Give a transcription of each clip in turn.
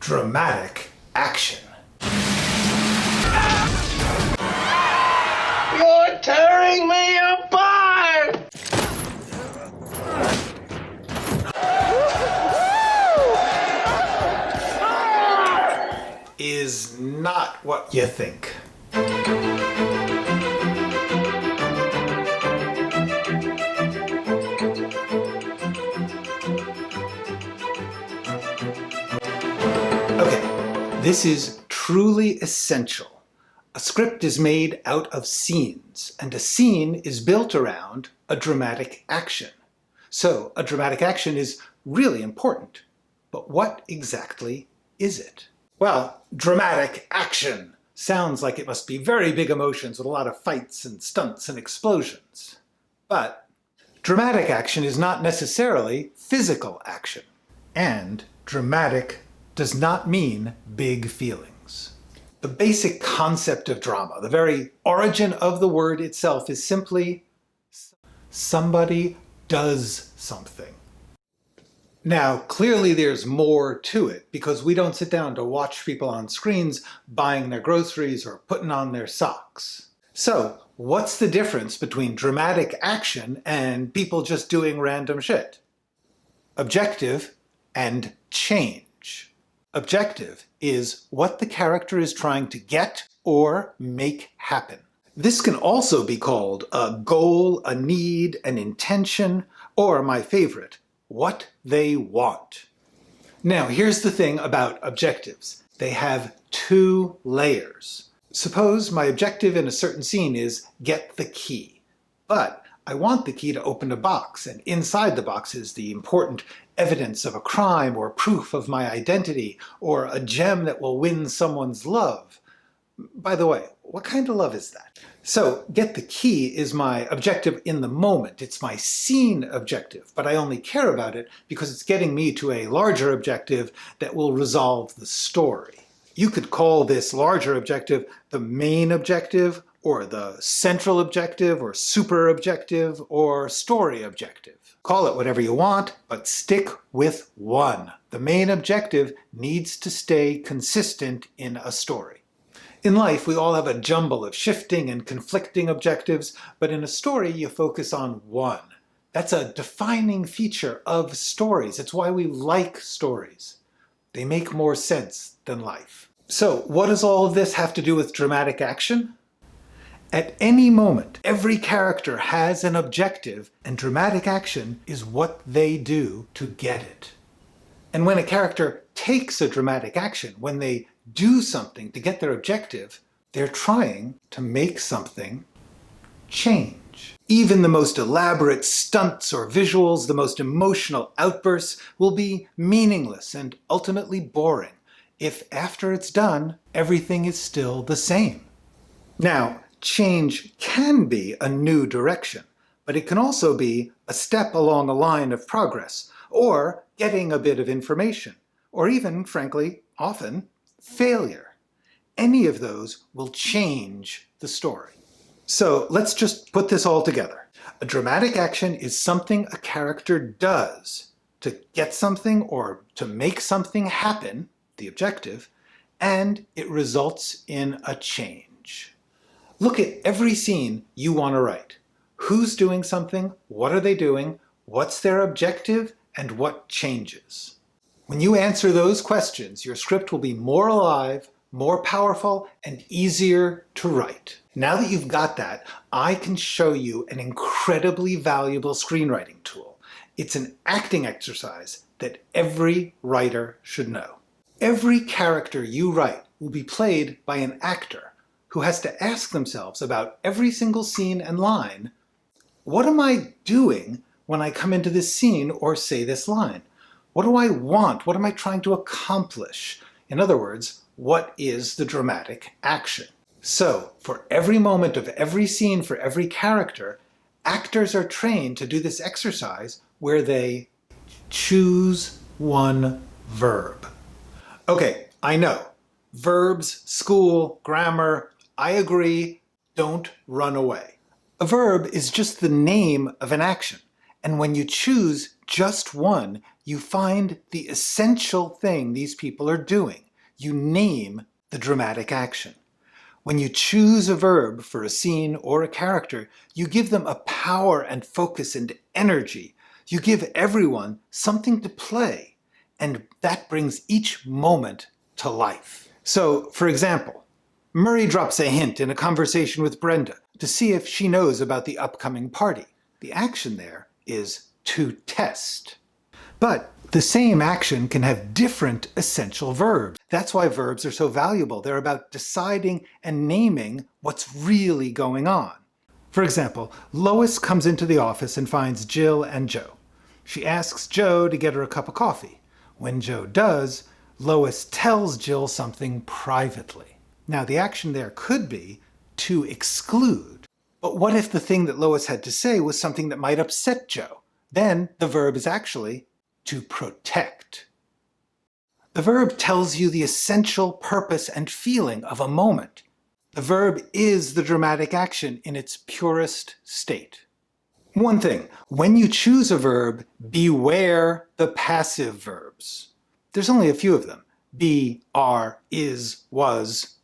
dramatic action. You're tearing me apart! Is not what you think. Okay, this is truly essential. A script is made out of scenes, and a scene is built around a dramatic action. So a dramatic action is really important. But what exactly is it? Well, dramatic action sounds like it must be very big emotions with a lot of fights and stunts and explosions. But dramatic action is not necessarily physical action. And dramatic does not mean big feelings. The basic concept of drama, the very origin of the word itself, is simply somebody does something. Now, clearly there's more to it, because we don't sit down to watch people on screens buying their groceries or putting on their socks. So, what's the difference between dramatic action and people just doing random shit? Objective and change. Objective is what the character is trying to get or make happen. This can also be called a goal, a need, an intention, or my favorite, what they want. Now, here's the thing about objectives. They have two layers. Suppose my objective in a certain scene is get the key, but I want the key to open a box, and inside the box is the important evidence of a crime or proof of my identity or a gem that will win someone's love. By the way, what kind of love is that? So, get the key is my objective in the moment. It's my scene objective, but I only care about it because it's getting me to a larger objective that will resolve the story. You could call this larger objective the main objective, or the central objective, or super objective, or story objective. Call it whatever you want, but stick with one. The main objective needs to stay consistent in a story. In life, we all have a jumble of shifting and conflicting objectives, but in a story, you focus on one. That's a defining feature of stories. It's why we like stories. They make more sense than life. So, what does all of this have to do with dramatic action? At any moment, every character has an objective, and dramatic action is what they do to get it. And when a character takes a dramatic action, when they do something to get their objective, they're trying to make something change. Even the most elaborate stunts or visuals, the most emotional outbursts, will be meaningless and ultimately boring if after it's done, everything is still the same. Now, change can be a new direction, but it can also be a step along a line of progress, or getting a bit of information, or even, frankly, often, failure. Any of those will change the story. So let's just put this all together. A dramatic action is something a character does to get something or to make something happen, the objective, and it results in a change. Look at every scene you want to write. Who's doing something? What are they doing? What's their objective? And what changes? When you answer those questions, your script will be more alive, more powerful, and easier to write. Now that you've got that, I can show you an incredibly valuable screenwriting tool. It's an acting exercise that every writer should know. Every character you write will be played by an actor who has to ask themselves about every single scene and line, what am I doing when I come into this scene or say this line? What do I want? What am I trying to accomplish? In other words, what is the dramatic action? So, for every moment of every scene, for every character, actors are trained to do this exercise where they choose one verb. Okay, I know. Verbs, school, grammar, I agree, don't run away. A verb is just the name of an action, and when you choose just one, You find the essential thing these people are doing. You name the dramatic action. When you choose a verb for a scene or a character, you give them a power and focus and energy. You give everyone something to play, and that brings each moment to life. So, for example, Murray drops a hint in a conversation with Brenda to see if she knows about the upcoming party. The action there is to test. But the same action can have different essential verbs. That's why verbs are so valuable. They're about deciding and naming what's really going on. For example, Lois comes into the office and finds Jill and Joe. She asks Joe to get her a cup of coffee. When Joe does, Lois tells Jill something privately. Now, the action there could be to exclude. But what if the thing that Lois had to say was something that might upset Joe? Then the verb is actually to protect. The verb tells you the essential purpose and feeling of a moment. The verb is the dramatic action in its purest state. One thing, when you choose a verb, beware the passive verbs. There's only a few of them. Be, are, is, was.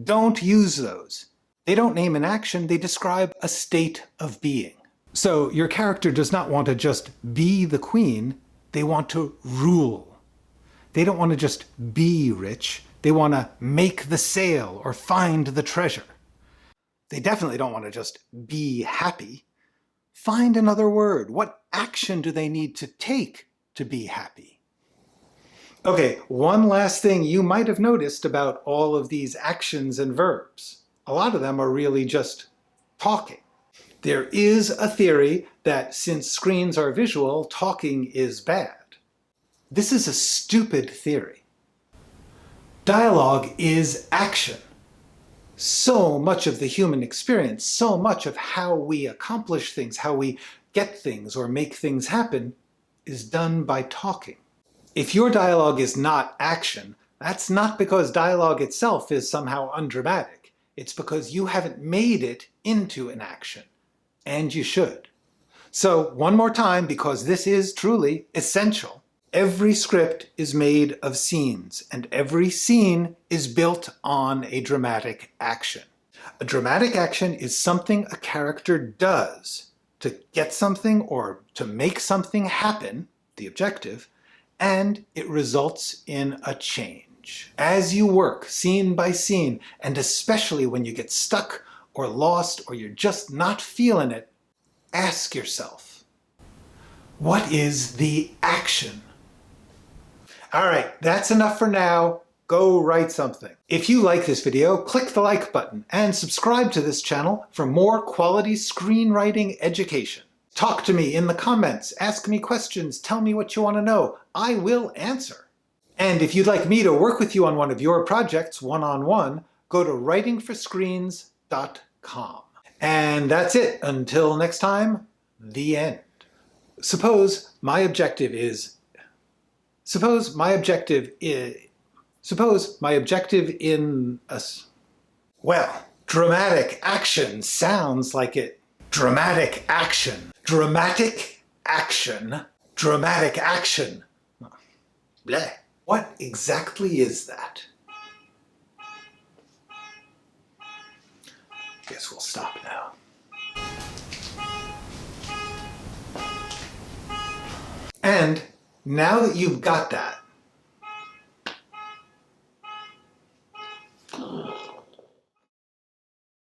Don't use those. They don't name an action, they describe a state of being. So your character does not want to just be the queen, they want to rule. They don't want to just be rich, they want to make the sale or find the treasure. They definitely don't want to just be happy. Find another word. What action do they need to take to be happy? Okay, one last thing you might have noticed about all of these actions and verbs. A lot of them are really just talking. There is a theory that since screens are visual, talking is bad. This is a stupid theory. Dialogue is action. So much of the human experience, so much of how we accomplish things, how we get things or make things happen, is done by talking. If your dialogue is not action, that's not because dialogue itself is somehow undramatic. It's because you haven't made it into an action. And you should. So one more time, because this is truly essential. Every script is made of scenes, and every scene is built on a dramatic action. A dramatic action is something a character does to get something or to make something happen, the objective, and it results in a change. As you work scene by scene, and especially when you get stuck or lost or you're just not feeling it, ask yourself, what is the action? All right, that's enough for now. Go write something. If you like this video, click the like button and subscribe to this channel for more quality screenwriting education. Talk to me in the comments, ask me questions, tell me what you want to know. I will answer. And if you'd like me to work with you on one of your projects one-on-one, go to writingforscreens.com. And that's it. Until next time, the end. Suppose my objective in a... Well, dramatic action sounds like it. Dramatic action. Dramatic action. Dramatic action. Bleh. What exactly is that? Guess we'll stop now. And now that you've got that,